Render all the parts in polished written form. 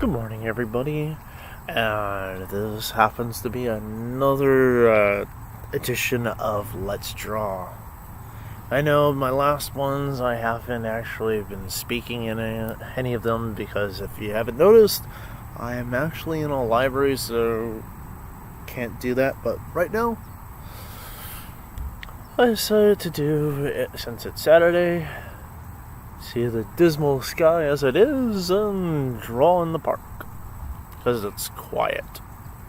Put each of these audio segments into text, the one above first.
Good morning, everybody, and this happens to be another edition of Let's Draw. I know my last ones I haven't actually been speaking in any of them because if you haven't noticed, I am actually in a library, so can't do that, but right now I decided to do it since it's Saturday. See the dismal sky as it is and draw in the park because it's quiet,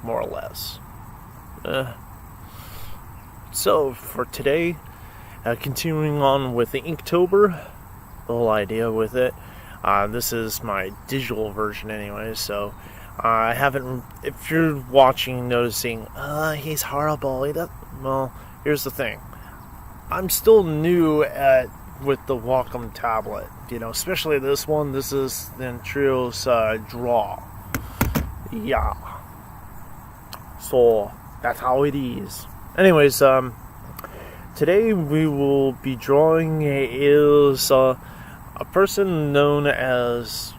more or less. So for today, continuing on with the Inktober, the whole idea with it. This is my digital version anyway, so I haven't. If you're watching, noticing, he's horrible. Well, here's the thing. I'm still new with the Wacom tablet, especially this one. This is Ventrio's draw. Yeah. So that's how it is. Anyways, today we will be drawing is a person known as,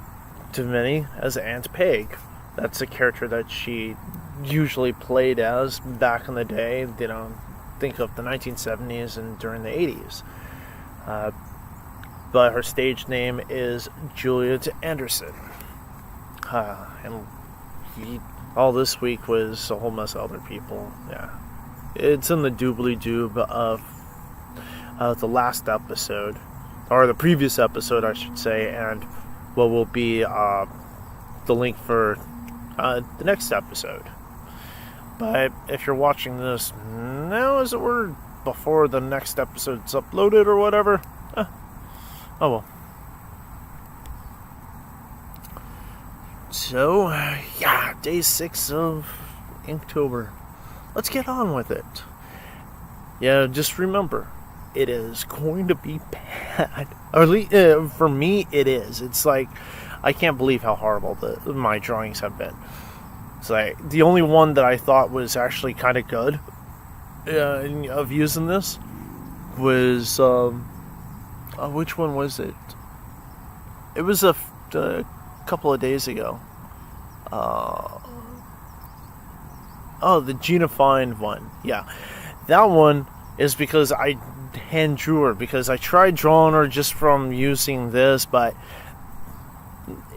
to many, as Aunt Peg. That's a character that she usually played as back in the day. Think of the 1970s and during the 80s. But her stage name is Juliet Anderson. And all this week was a whole mess of other people. Yeah. It's in the doobly-doob of the last episode, or the previous episode, I should say, and what will be the link for the next episode. But if you're watching this now, as it were, before the next episode's uploaded or whatever, oh well. So, yeah, day 6 of Inktober. Let's get on with it. Yeah, just remember, it is going to be bad. Or at least, for me, it is. It's like, I can't believe how horrible my drawings have been. It's like, the only one that I thought was actually kind of good of using this was, which one was it? It was a couple of days ago. The Gina Fine one. Yeah. That one is because I hand drew her, because I tried drawing her just from using this, but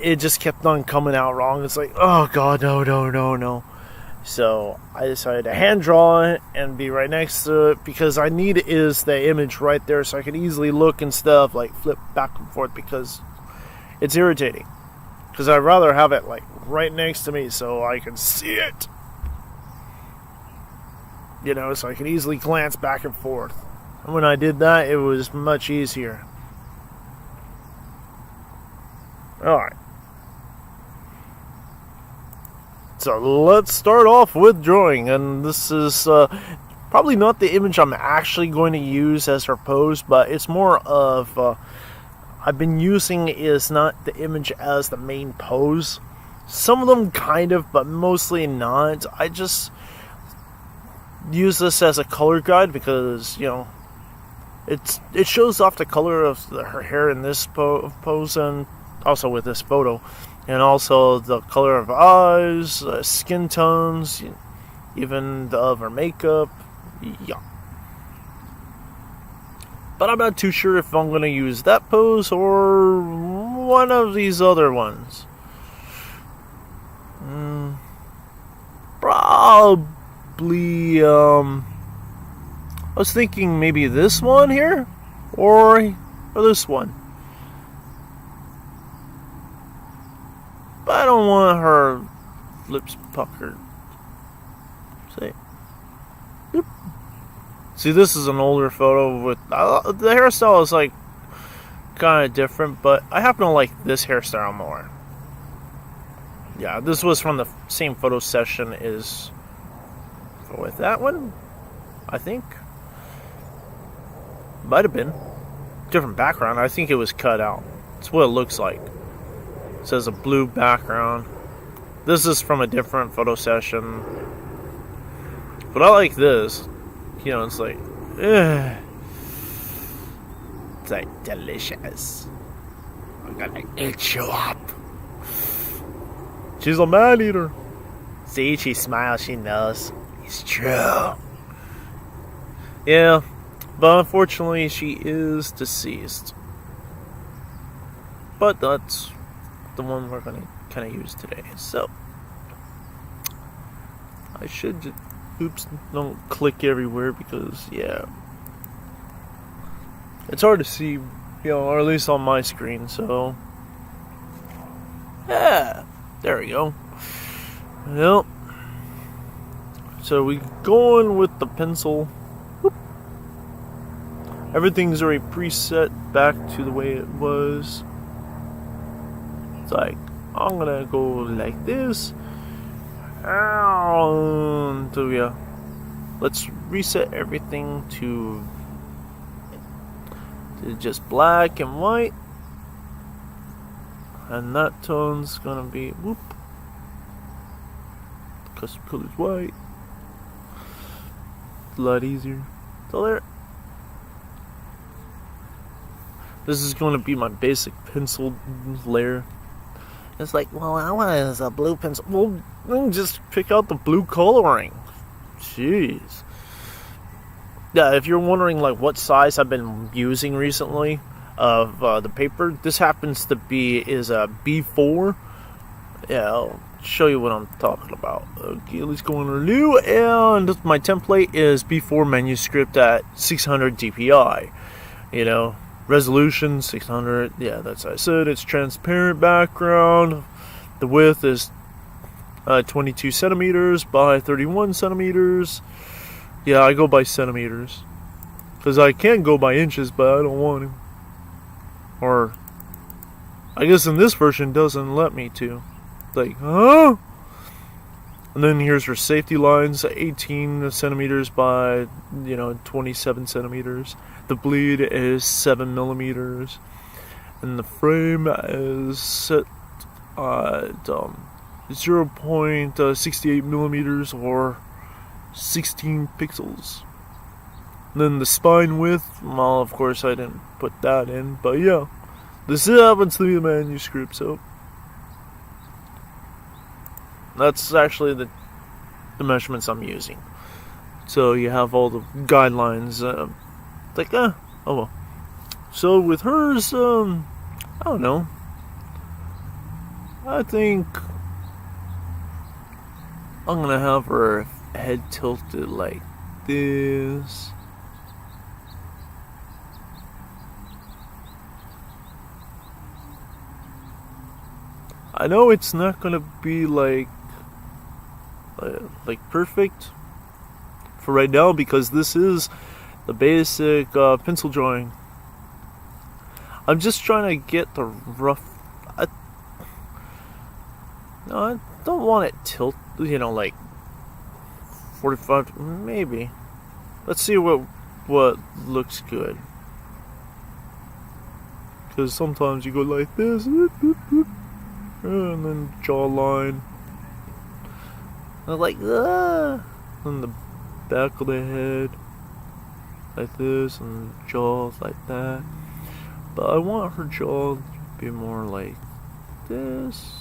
it just kept on coming out wrong. It's like, oh god, no. So I decided to hand draw it and be right next to it, because I need is the image right there so I can easily look and stuff, like flip back and forth, because it's irritating. Because I'd rather have it like right next to me so I can see it. So I can easily glance back and forth. And when I did that, it was much easier. Alright. So let's start off with drawing. And this is probably not the image I'm actually going to use as her pose, but it's more of... I've been using is not the image as the main pose. Some of them kind of, but mostly not. I just use this as a color guide because, it shows off the color of her hair in this pose and also with this photo. And also the color of eyes, skin tones, even of her makeup. Yeah. But I'm not too sure if I'm going to use that pose or one of these other ones. Probably, I was thinking maybe this one here, or this one. But I don't want her lips puckered. See, this is an older photo with... the hairstyle is, like, kind of different, but I happen to like this hairstyle more. Yeah, this was from the same photo session as with that one, I think. Might have been. Different background. I think it was cut out. It's what it looks like. It says a blue background. This is from a different photo session. But I like this. It's like, ugh. It's like delicious. I'm gonna eat you up. She's a man eater. See, she smiles, she knows. It's true. Yeah, but unfortunately she is deceased. But that's the one we're gonna kind of use today. So, I should just, oops, don't click everywhere because, yeah. It's hard to see, or at least on my screen, so. Yeah, there we go. Yep. So we going with the pencil. Whoop. Everything's already preset back to the way it was. It's like, I'm gonna go like this. So yeah. Let's reset everything to just black and white. And that tone's gonna be, whoop. Custom color's white. It's a lot easier. So there. This is going to be my basic pencil layer. It's like, well, I want it as a blue pencil. Well, then just pick out the blue coloring. Jeez. Yeah, if you're wondering like what size I've been using recently of the paper, this happens to be is a B4. Yeah, I'll show you what I'm talking about. Okay, let's go into new, and my template is B4 manuscript at 600 DPI. You know, resolution 600. Yeah, that's what I said. It's transparent background. The width is 22 centimeters by 31 centimeters. Yeah, I go by centimeters because I can go by inches, but I don't want to. Or I guess in this version doesn't let me to. Like, huh? And then here's her safety lines, 18 centimeters by, 27 centimeters. The bleed is 7 millimeters. And the frame is set at 0.68 millimeters or 16 pixels. And then the spine width, well, of course I didn't put that in, but yeah. This happens to be the manuscript, so that's actually the measurements I'm using. So you have all the guidelines. Oh well. So with hers, I don't know. I think I'm gonna have her head tilted like this. I know it's not gonna be like perfect for right now because this is the basic pencil drawing. I'm just trying to get the rough. I don't want it tilt. Like 45. Maybe. Let's see what looks good. Because sometimes you go like this, and then jawline. Like on the back of the head, like this, and jaws like that. But I want her jaw to be more like this,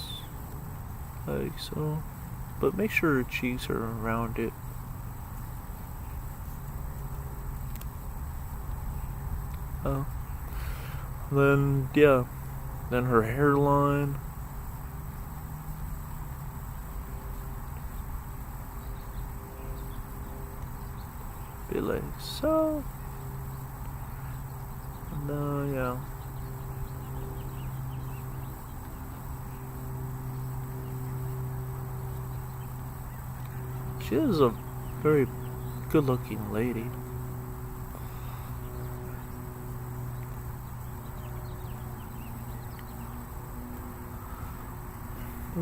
like so. But make sure her cheeks are around it. Then yeah, then her hairline. Be like so. And yeah. She is a very good looking lady.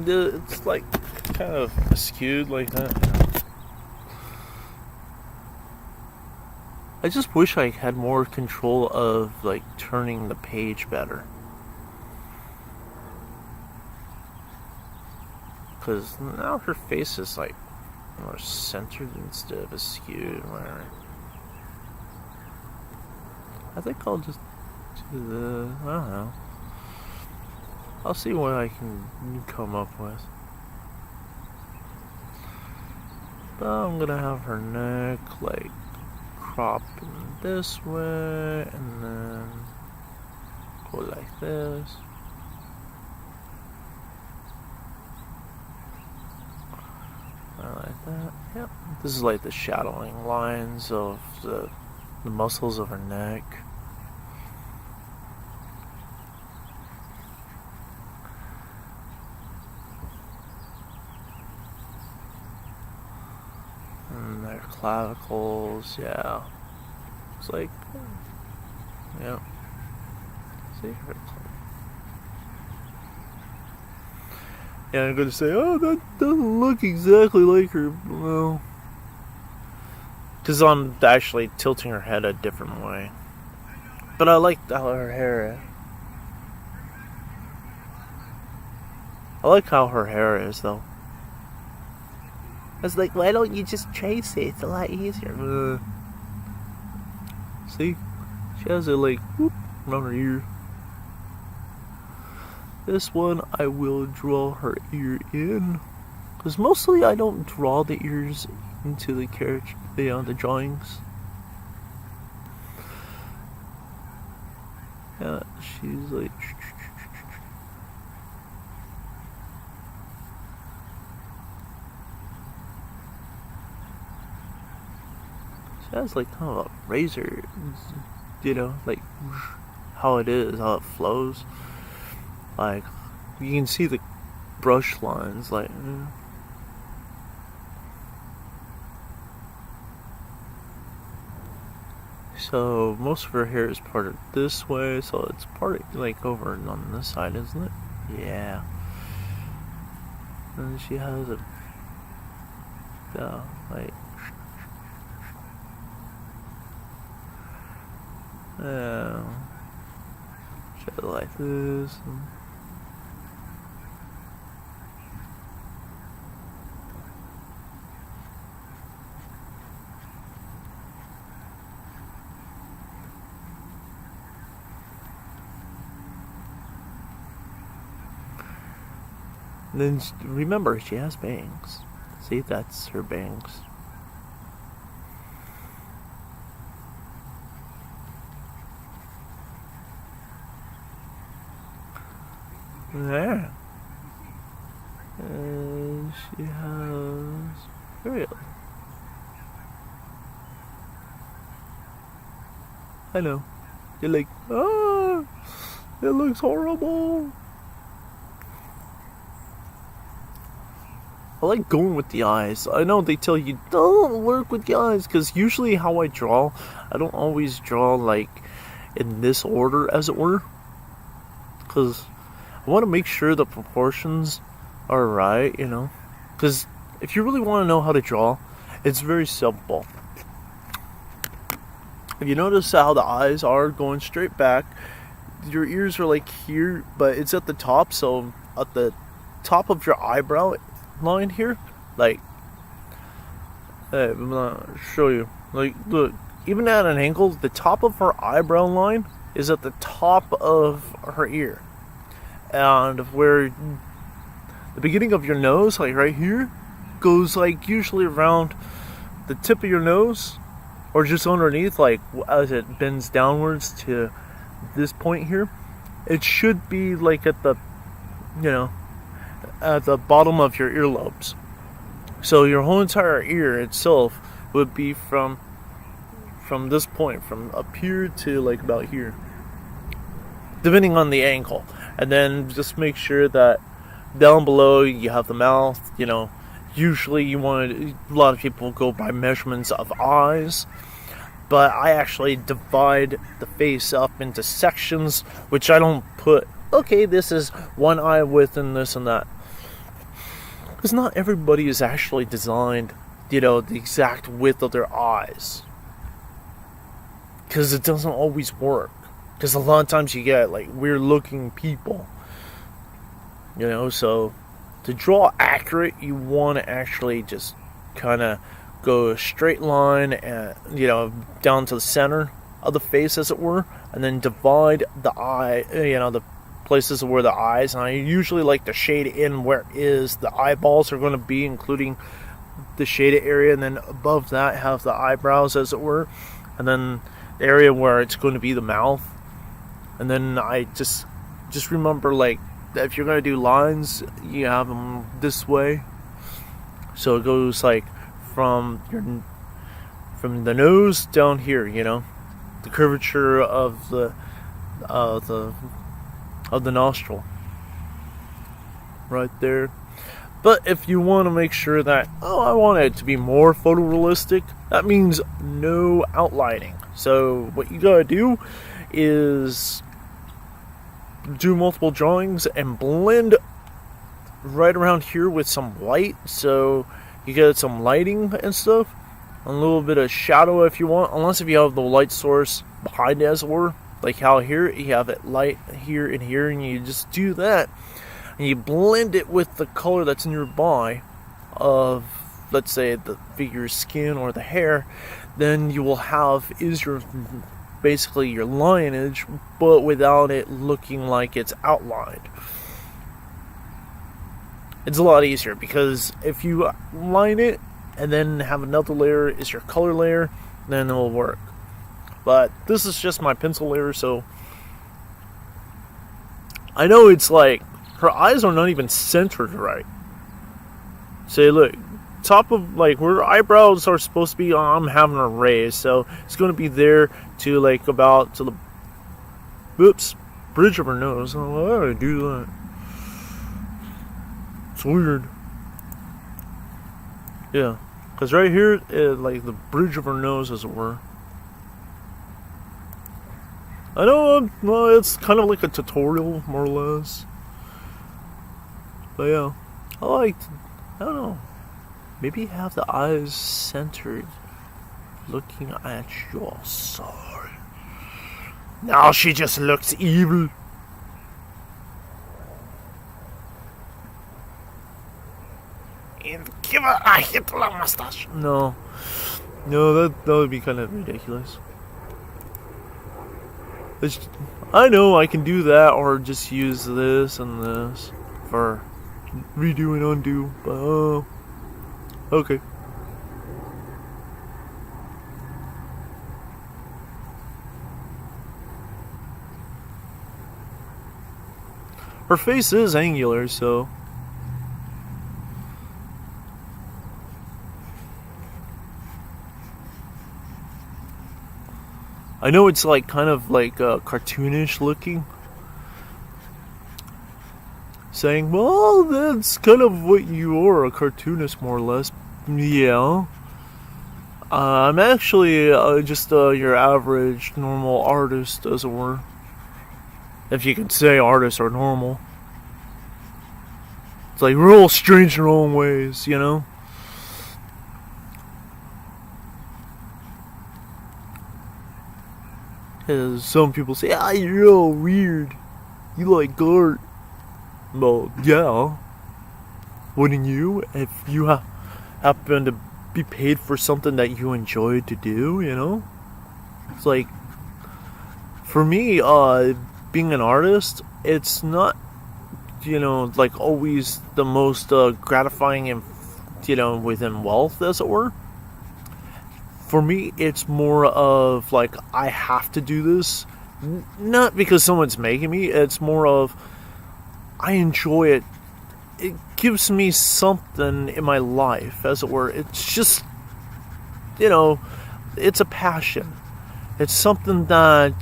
It's like kind of skewed like that. I just wish I had more control of like turning the page better. Cause now her face is like more centered instead of skewed or whatever. I think I'll just do the, I don't know. I'll see what I can come up with. But I'm gonna have her neck like crop in this way and then go like this. Like that. Yep. This is like the shadowing lines of the muscles of her neck. And their clavicles, yeah. It's like, yeah. See? Yeah, I'm gonna say, oh, that doesn't look exactly like her. Well, because I'm actually tilting her head a different way. But I like how her hair is. I like how her hair is, though. I was like, why don't you just trace it? It's a lot easier. See? She has it like, whoop, around her ear. This one, I will draw her ear in. Because mostly I don't draw the ears into the character, the drawings. Yeah, she's like... She has like kind of a razor, you know, like how it is, how it flows. Like, you can see the brush lines, like... So, most of her hair is parted this way, so it's parted, like, over on this side, isn't it? Yeah. And she has a... Yeah, like... Yeah. She has it like this, and... Then remember, she has bangs. See, that's her bangs. There. And she has real. I know. You're like, ah, it looks horrible. I like going with the eyes. I know they tell you don't work with the eyes because usually how I draw, I don't always draw like in this order, as it were, because I want to make sure the proportions are right, you know. Because if you really want to know how to draw, it's very simple. If you notice how the eyes are going straight back, your ears are like here, but it's at the top, so at the top of your eyebrow line here, like, I'm gonna show you, like, look, even at an angle, the top of her eyebrow line is at the top of her ear, and where the beginning of your nose, like right here, goes like usually around the tip of your nose, or just underneath, like as it bends downwards to this point here. It should be like at the, you know, at the bottom of your earlobes. So your whole entire ear itself would be from this point, from up here to like about here, depending on the angle. And then just make sure that down below you have the mouth. You know, usually you want to, a lot of people go by measurements of eyes, but I actually divide the face up into sections, which I don't put, okay, this is one eye width and this and that. Because not everybody is actually designed, you know, the exact width of their eyes. Because it doesn't always work. Because a lot of times you get, like, weird looking people. You know, so to draw accurate, you want to actually just kind of go a straight line, and, you know, down to the center of the face, as it were. And then divide the eye, you know, the places where the eyes, and I usually like to shade in where is the eyeballs are going to be, including the shaded area, and then above that have the eyebrows, as it were, and then the area where it's going to be the mouth. And then I just remember, like, that if you're going to do lines, you have them this way. So it goes like from the nose down here, you know, the curvature of the nostril right there. But if you want to make sure that, I want it to be more photorealistic, that means no outlining. So what you gotta do is do multiple drawings and blend right around here with some white, so you get some lighting and stuff, a little bit of shadow if you want, unless if you have the light source behind it, as it were, like how here you have it light here and here, and you just do that and you blend it with the color that's nearby of, let's say, the figure's skin or the hair. Then you will have basically your lineage, but without it looking like it's outlined. It's a lot easier, because if you line it and then have another layer is your color layer, then it'll work. But this is just my pencil layer, so I know it's like her eyes are not even centered right. Say, look, top of, like, where her eyebrows are supposed to be, I'm having her raised, so it's going to be there to, like, about to the bridge of her nose. Oh, why did I do that? It's weird. Yeah, because right here, like the bridge of her nose, as it were. I know, well, it's kind of like a tutorial, more or less. But yeah, I don't know, maybe have the eyes centered, looking at your sword. Now she just looks evil. And give her a Hitler mustache. No, that would be kind of ridiculous. I know I can do that, or just use this and this for redo and undo, but okay. Her face is angular, so I know it's like kind of like cartoonish looking. Saying, well, that's kind of what you are, a cartoonist, more or less. Yeah. I'm actually just your average, normal artist, as it were. If you can say artists are normal. It's like, we're all strange in our own ways, you know? As some people say, you're all weird. You like art. Well, yeah. Wouldn't you? If you happen to be paid for something that you enjoy to do, you know? It's like, for me, being an artist, it's not, like always the most gratifying and, within wealth, as it were. For me, it's more of like, I have to do this. Not because someone's making me, it's more of, I enjoy it. It gives me something in my life, as it were. It's just, it's a passion. It's something that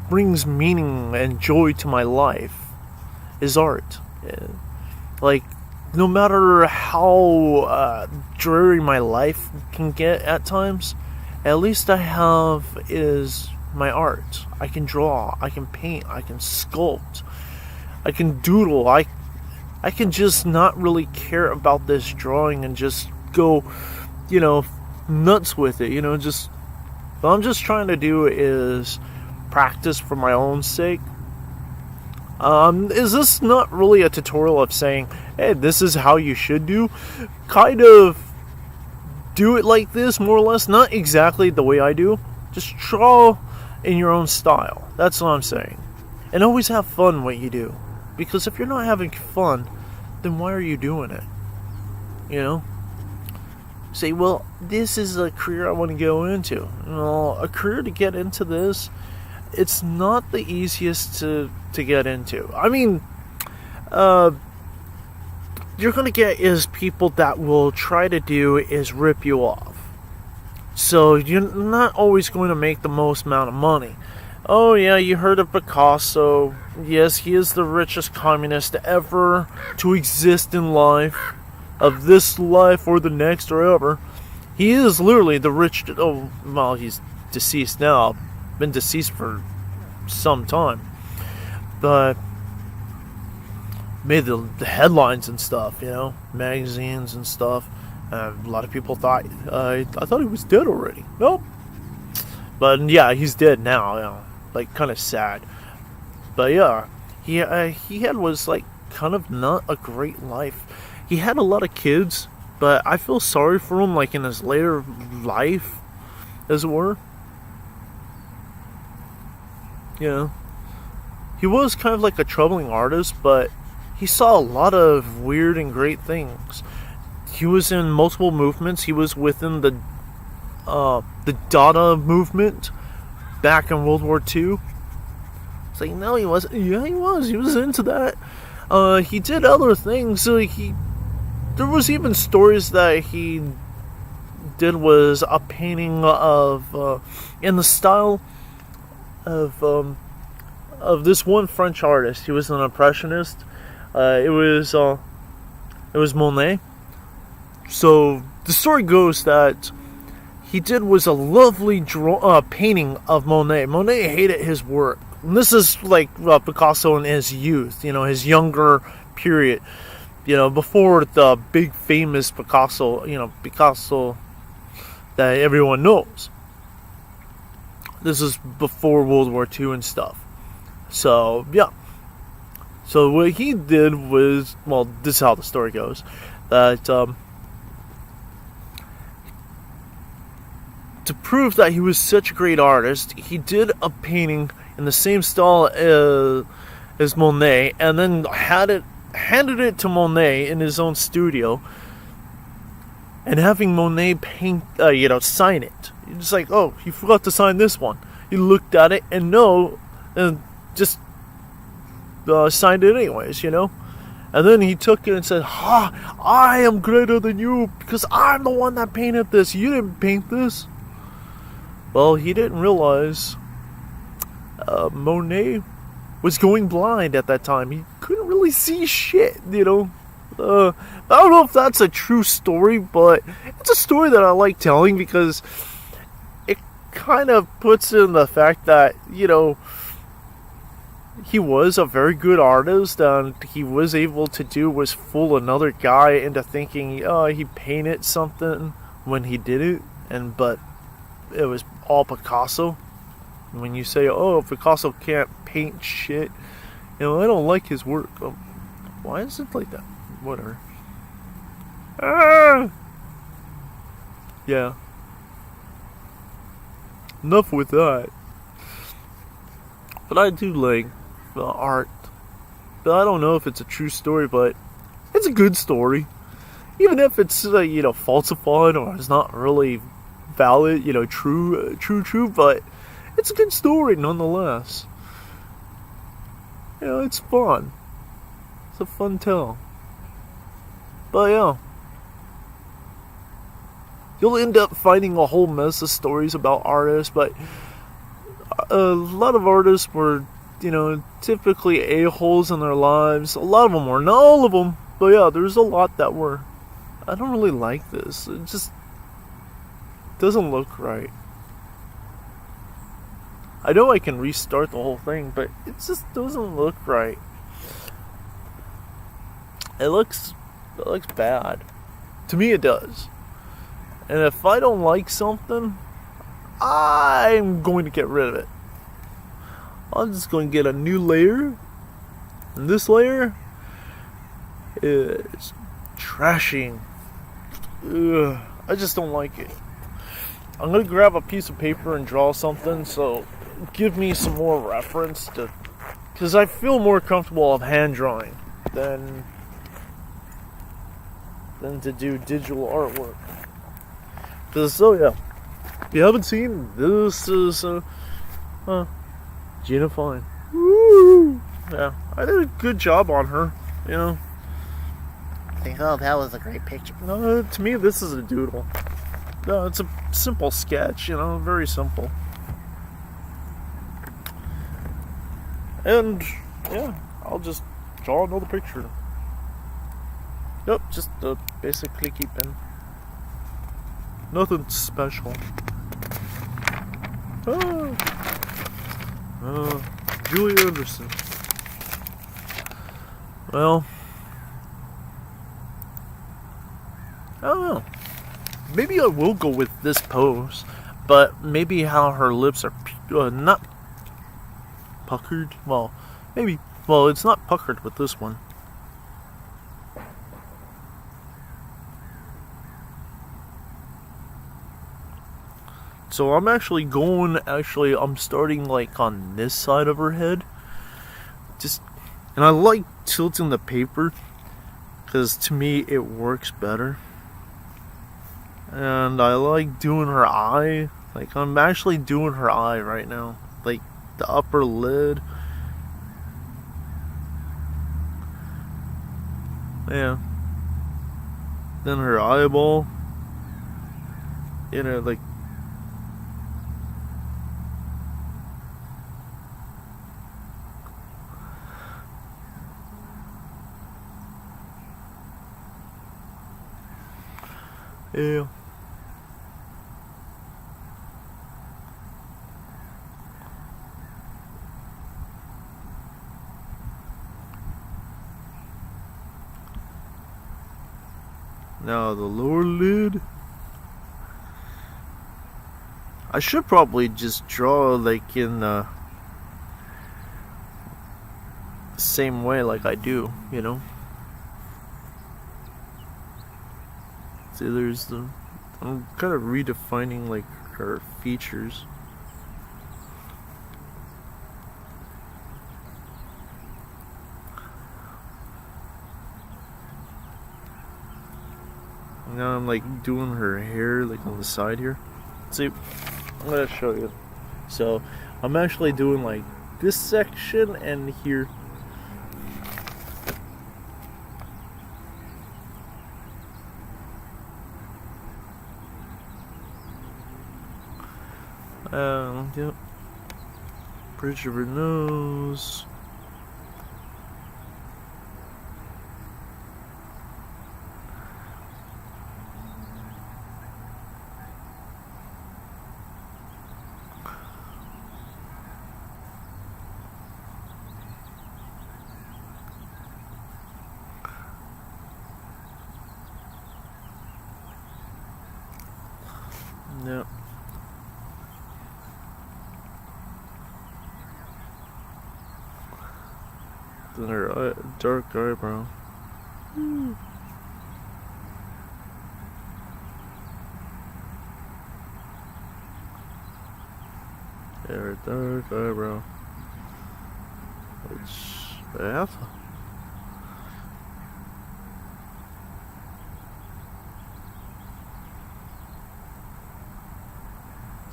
brings meaning and joy to my life, is art. Like, no matter how dreary my life can get at times, at least I have is my art. I can draw, I can paint, I can sculpt, I can doodle, I can just not really care about this drawing and just go, nuts with it, just, what I'm just trying to do is practice for my own sake. Is this not really a tutorial of saying, hey, this is how you should do? Kind of do it like this, more or less. Not exactly the way I do. Just draw in your own style. That's what I'm saying. And always have fun what you do. Because if you're not having fun, then why are you doing it? say, well, this is a career I want to go into. Well, a career to get into this, it's not the easiest to get into. I mean, you're going to get is people that will try to do is rip you off. So you're not always going to make the most amount of money. Oh yeah, you heard of Picasso. Yes, he is the richest communist ever to exist in life. Of this life or the next or ever. He is literally the richest. Oh, well, he's deceased now. Been deceased for some time. But made the headlines and stuff, magazines and stuff. A lot of people thought, I thought he was dead already. Nope. But yeah, he's dead now, like kind of sad. But yeah, he had was like kind of not a great life. He had a lot of kids, but I feel sorry for him, like in his later life, as it were. He was kind of like a troubling artist, but he saw a lot of weird and great things. He was in multiple movements. He was within the Dada movement back in World War II. It's like, no, he wasn't. Yeah, he was. He was into that. He did other things. There was even stories that he did was a painting of in the style of this one French artist. He was an impressionist. It was Monet. So the story goes that he did was a lovely painting of Monet. Monet hated his work. And this is like Picasso in his youth, his younger period. Before the big famous Picasso, Picasso that everyone knows. This is before World War II and stuff. So, yeah. So what he did was, well, this is how the story goes, that to prove that he was such a great artist, he did a painting in the same style as Monet, and then handed it to Monet in his own studio, and having Monet sign it. You're just like, oh, you forgot to sign this one. He looked at it and just signed it anyways, And then he took it and said, I am greater than you because I'm the one that painted this. You didn't paint this. Well, he didn't realize Monet was going blind at that time. He couldn't really see shit, I don't know if that's a true story, but it's a story that I like telling because it kind of puts in the fact that, he was a very good artist, and he was able to was fool another guy into thinking, he painted something when he did it, but it was all Picasso. When you say, oh, Picasso can't paint shit, I don't like his work. Why is it like that? Whatever. Yeah. Enough with that. But I do like the art. But I don't know if it's a true story, but it's a good story. Even if it's, falsified or it's not really valid, true, but it's a good story nonetheless. It's fun. It's a fun tale. But yeah. You'll end up finding a whole mess of stories about artists, but a lot of artists were, typically a-holes in their lives. A lot of them were. Not all of them, but yeah, there's a lot that were. I don't really like this. It just doesn't look right. I know I can restart the whole thing, but it just doesn't look right. It looks bad. To me it does. And if I don't like something, I'm going to get rid of it. I'm just going to get a new layer. And this layer is trashing. Ugh, I just don't like it. I'm going to grab a piece of paper and draw something, so give me some more reference to, because I feel more comfortable of hand drawing than to do digital artwork. So yeah, if you haven't seen, this is Gina Fine. Woo! Yeah, I did a good job on her. You know. Oh, that was a great picture. To me, this is a doodle. No, it's a simple sketch. You know, very simple. And yeah, I'll just draw another picture. Yep, just basically keeping. Nothing special. Juliet Anderson. Well, I don't know. Maybe I will go with this pose, but maybe how her lips are not puckered. Well, maybe. Well, it's not puckered with this one. So I'm I'm starting like on this side of her head. And I like tilting the paper, because to me it works better. And I like doing her eye. Like, I'm actually doing her eye right now. Like, the upper lid. Yeah. Then her eyeball. You know, like. Yeah. Now the lower lid. I should probably just draw like in the same way like I do, you know. See, I'm kind of redefining like her features. Now I'm like doing her hair like on the side here. See, I'm gonna show you. So I'm actually doing like this section and here. Yep. Bridge of her nose. Yep. Then her dark eyebrow. Yeah, her dark eyebrow. Which I have.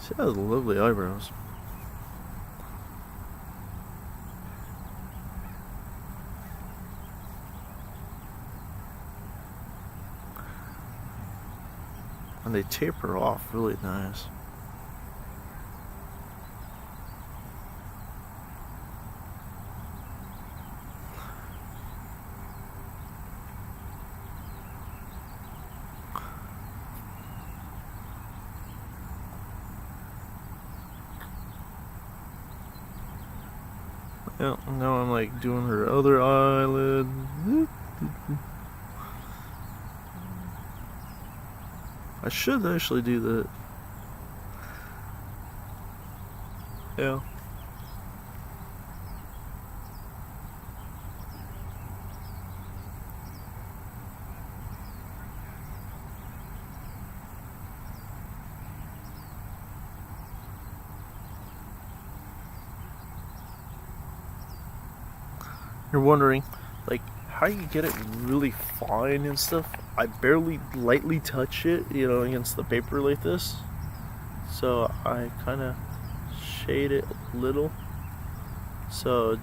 She has lovely eyebrows. And they taper off really nice. Yeah, now I'm like doing her other eyelid. I should actually do that. Yeah. You're wondering, like, how you get it really fine and stuff, I barely lightly touch it, against the paper like this. So I kind of shade it a little. So,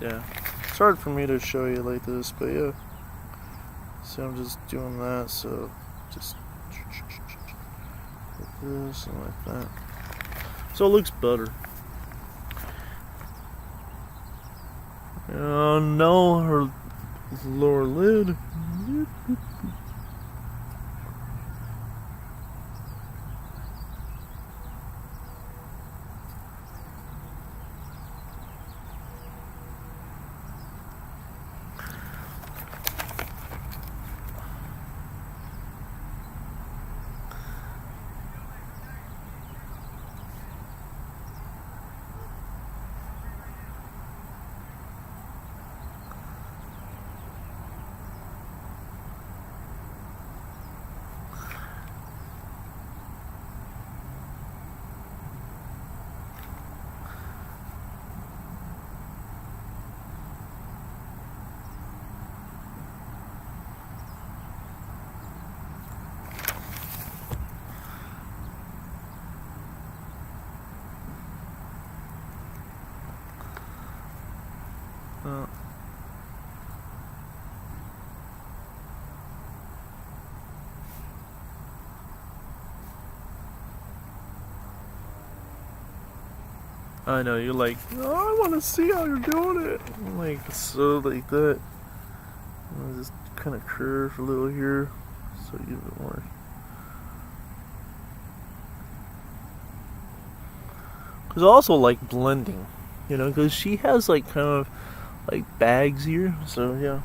yeah. It's hard for me to show you like this, but yeah. So I'm just doing that, so just like this and like that. So it looks better. Oh no, her lower lid. I know, you're like, oh, I want to see how you're doing it. I'm like, so like that. I'll just kind of curve a little here, so you get more. Because I also like blending, because she has like kind of like bags here. So yeah,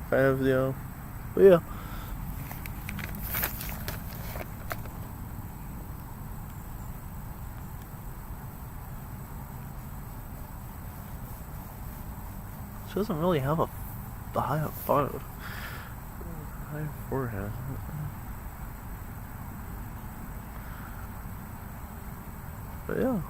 I have but yeah. She doesn't really have a high forehead. But yeah.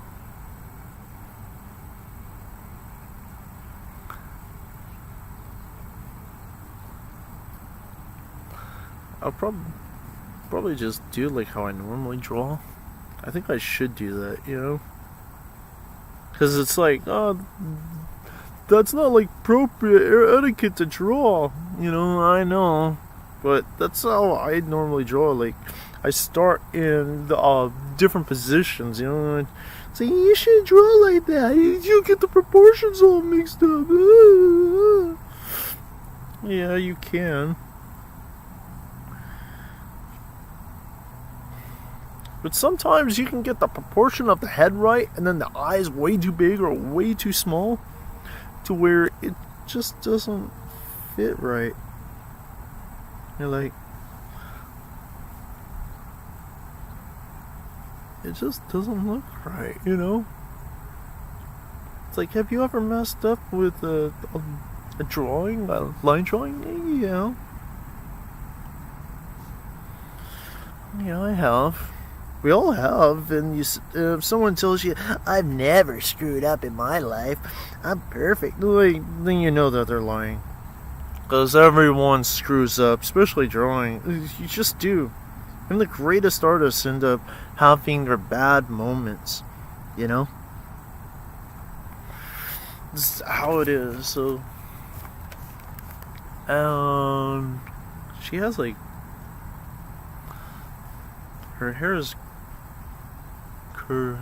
I'll probably just do like how I normally draw. I think I should do that, because it's like, oh, that's not like appropriate etiquette to draw, I know, but that's how I normally draw. Like, I start in the different positions, so you should draw like that. You get the proportions all mixed up. Yeah, you can. But sometimes you can get the proportion of the head right, and then the eyes way too big or way too small, to where it just doesn't fit right. You're like, it just doesn't look right, It's like, have you ever messed up with a drawing, a line drawing? Yeah. Yeah, I have. We all have, and if someone tells you, I've never screwed up in my life, I'm perfect, then you know that they're lying. Because everyone screws up, especially drawing. You just do. And the greatest artists end up having their bad moments, This is how it is, so... she has, like... her hair is curved.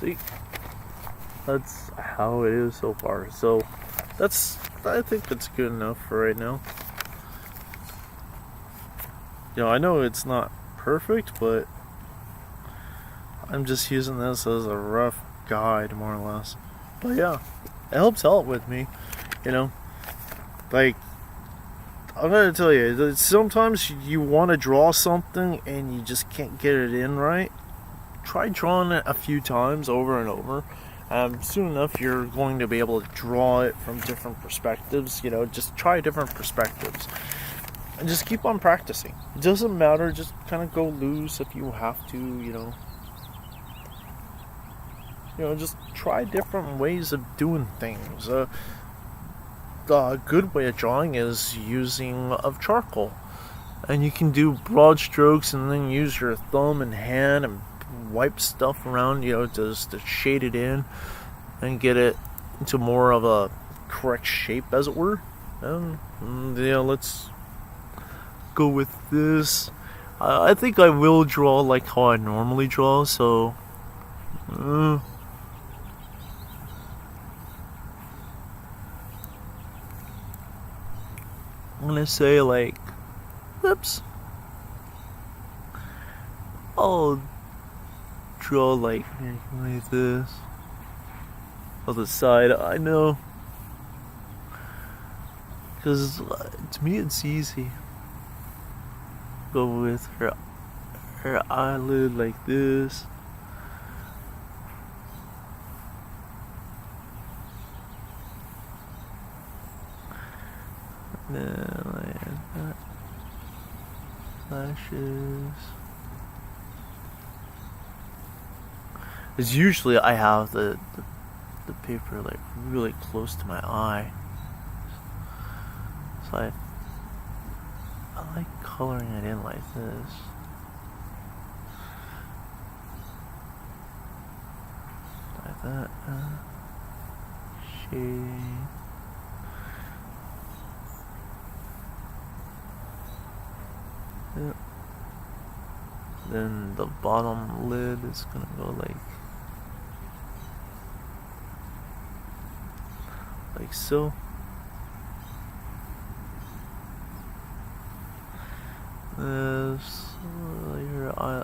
See? That's how it is so far. So, I think that's good enough for right now. I know it's not perfect, but I'm just using this as a rough guide, more or less. But yeah, it helps out with me, Like, I'm gonna tell you, that sometimes you want to draw something and you just can't get it in right. Try drawing it a few times over and over. Soon enough, you're going to be able to draw it from different perspectives. Just try different perspectives. And just keep on practicing. It doesn't matter, just kind of go loose if you have to, just try different ways of doing things. A good way of drawing is using of charcoal. And you can do broad strokes and then use your thumb and hand and wipe stuff around, just to shade it in and get it into more of a correct shape, as it were. And let's go with this. I think I will draw like how I normally draw, so I'm gonna say like, oops, I'll draw like this on the side. I know, because to me it's easy. Go with her eyelid like this. And then like that. Lashes. Because usually I have the paper like really close to my eye. So I like coloring it in like this. Like that. Shade. Yep. Then the bottom lid is gonna go like so. This your eye.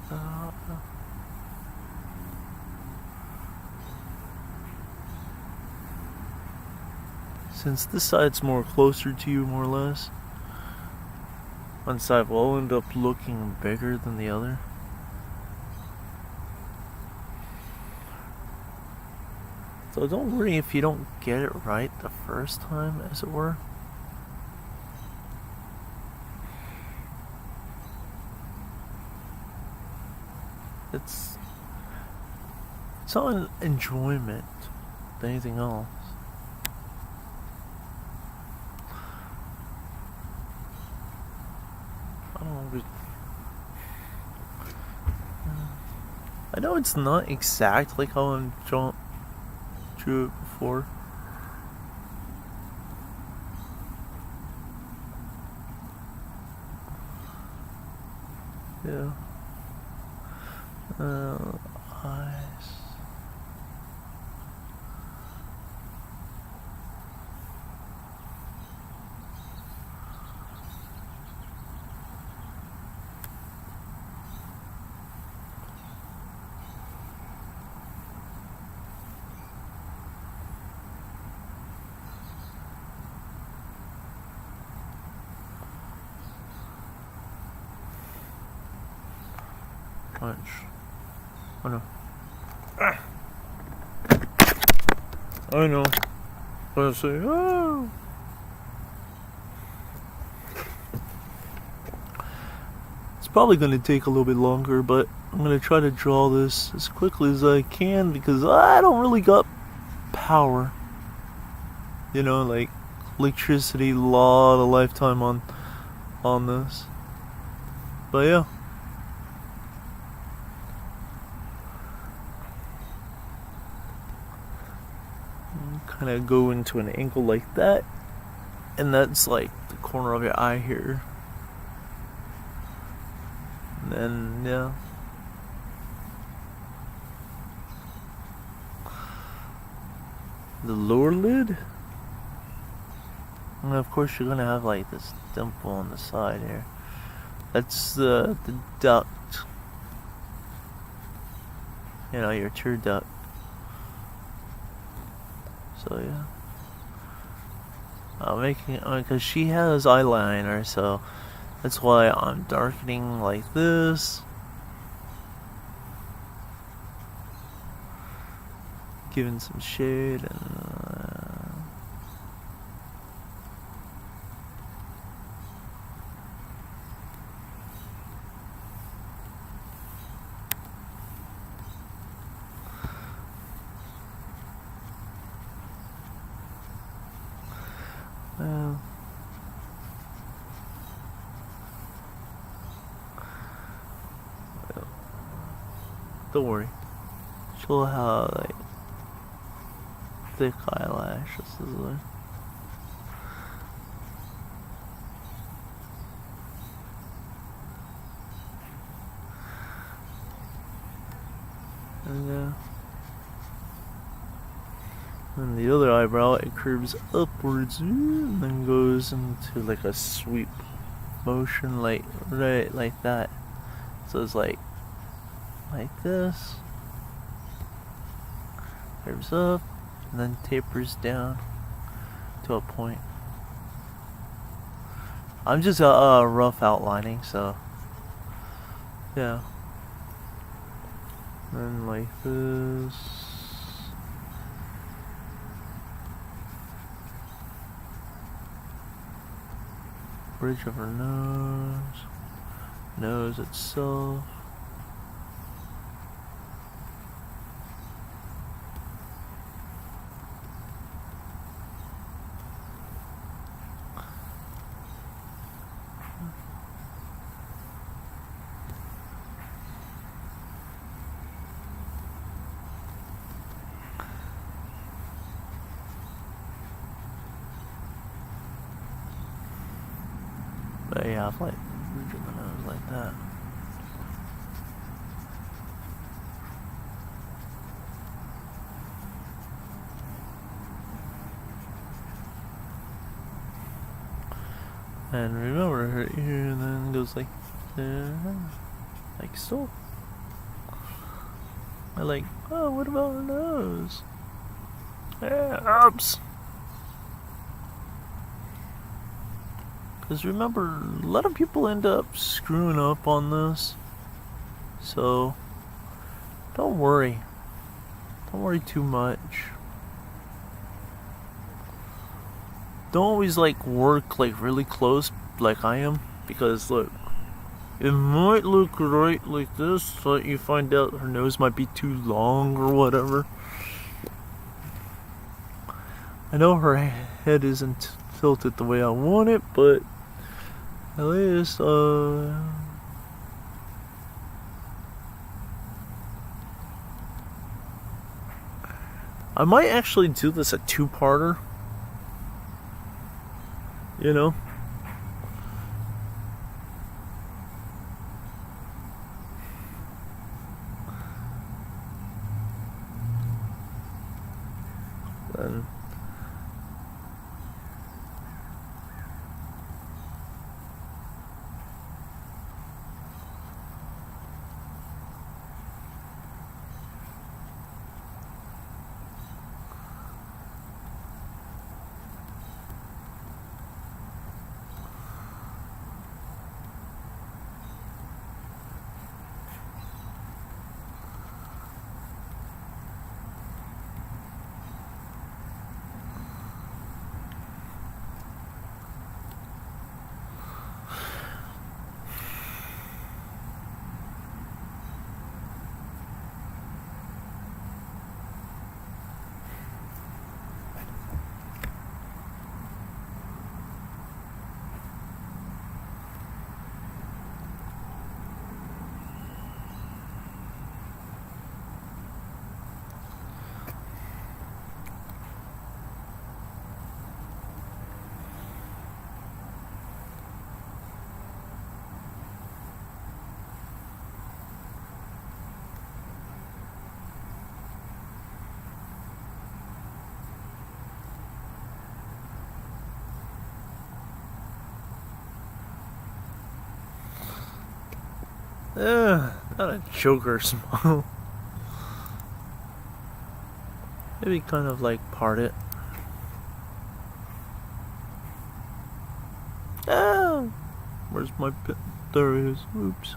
Since this side's more closer to you, more or less, one side will end up looking bigger than the other. So don't worry if you don't get it right the first time, as it were. It's all an enjoyment than anything else. I know it's not exact like how I'm drew it before. Yeah. Eyes. Punch. Oh no. Ah. I know. Let's see. Oh. It's probably going to take a little bit longer, but I'm going to try to draw this as quickly as I can because I don't really got power. Like electricity, lot of lifetime on this. But yeah. Kind of go into an angle like that, and that's like the corner of your eye here. And then yeah, the lower lid. And of course you're gonna have like this dimple on the side here. That's the duct. You know, your tear duct. So yeah. I'm making, because she has eyeliner, so that's why I'm darkening like this. Giving some shade and don't worry. She'll have like thick eyelashes as well. And the other eyebrow, it curves upwards and then goes into like a sweep motion, like right like that. So it's like this, curves up and then tapers down to a point. I'm just rough outlining, so yeah. And like this. Bridge of her nose itself. But yeah, I've like bridge of the nose like that. And remember her ear then goes like there, like so. I like, oh, what about her nose? Yeah, oops. Because remember, a lot of people end up screwing up on this. So, don't worry. Don't worry too much. Don't always like work like really close like I am. Because look, it might look right like this, but you find out her nose might be too long or whatever. I know her head isn't tilted the way I want it, but at least, I might actually do this a two-parter. You know? Then Not a Joker smile. Maybe kind of like part it. Ah! Where's my pin? There it is. Oops.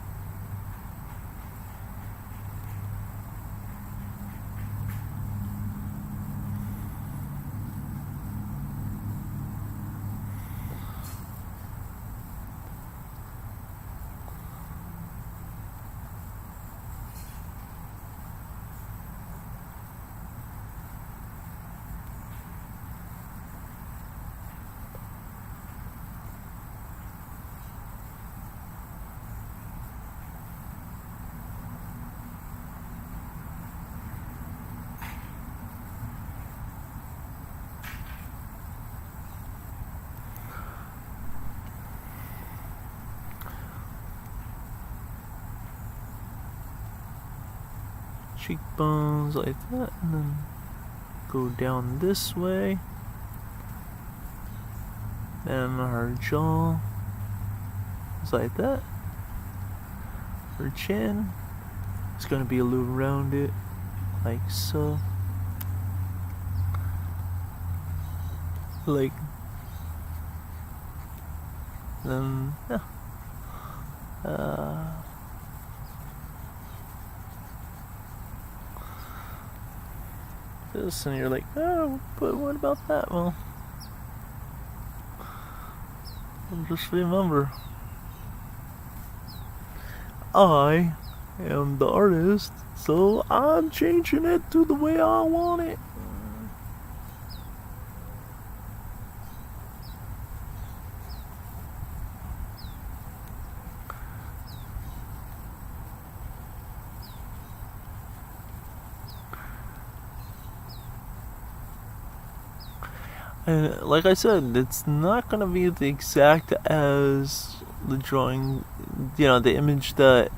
Cheekbones like that, and then go down this way. Then her jaw is like that. Her chin is going to be a little rounded, like so. Like, then, yeah. This, and you're like, oh, but what about that? Well, just remember, I am the artist, so I'm changing it to the way I want it. And like I said, it's not gonna be the exact as the drawing, the image that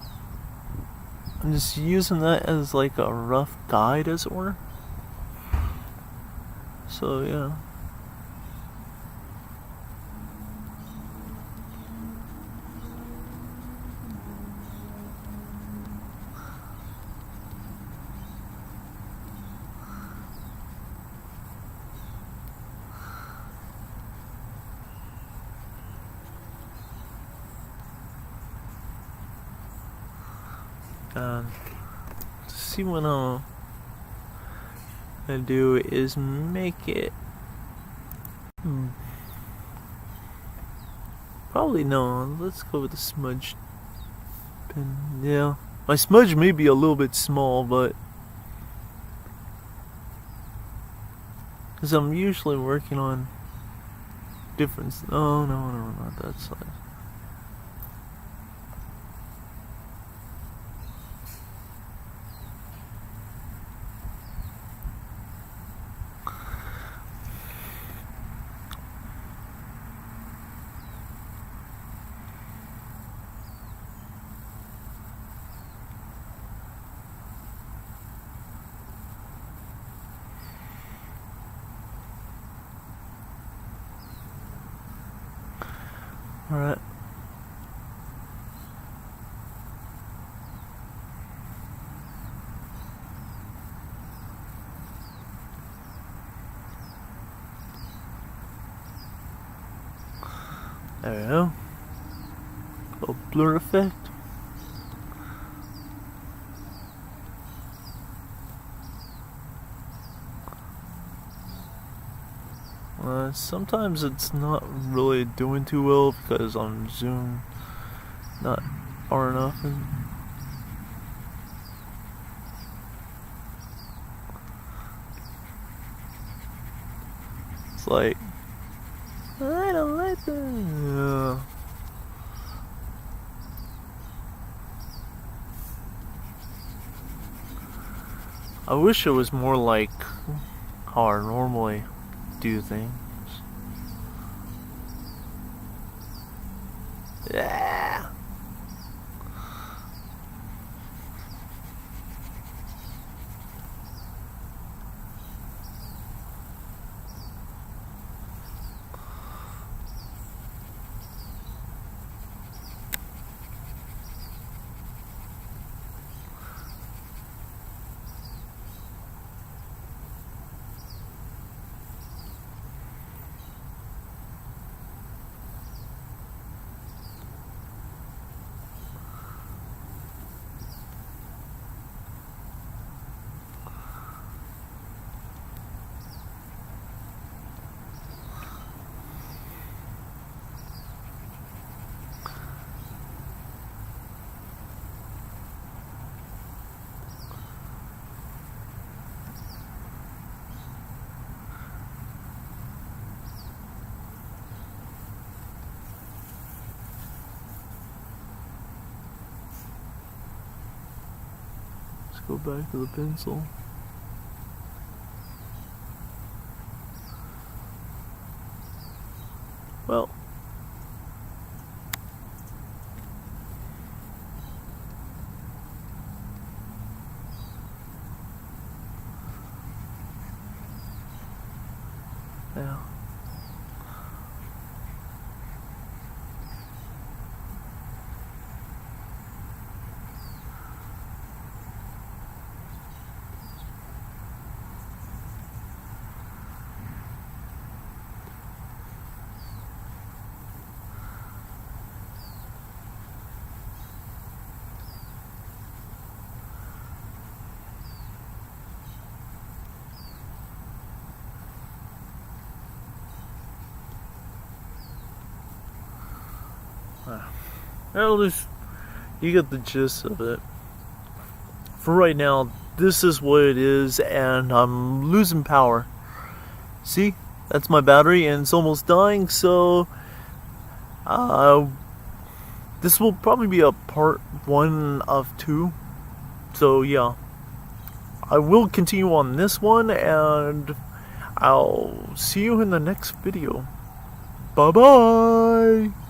I'm just using that as like a rough guide, as it were. So yeah. See what I'm gonna do is make it probably no, let's go with the smudge pen. Yeah, my smudge may be a little bit small, but because I'm usually working on different, no, not that size. Alright. There we go. A blur effect. Sometimes it's not really doing too well because I'm zoomed not far enough. It's like, I don't like that. I wish it was more like how I normally do things. Yeah. go back to the pencil. Well, yeah. At least you get the gist of it. For right now, this is what it is, and I'm losing power. See? That's my battery, and it's almost dying, so this will probably be a part 1 of 2. So yeah, I will continue on this one, and I'll see you in the next video. Bye bye.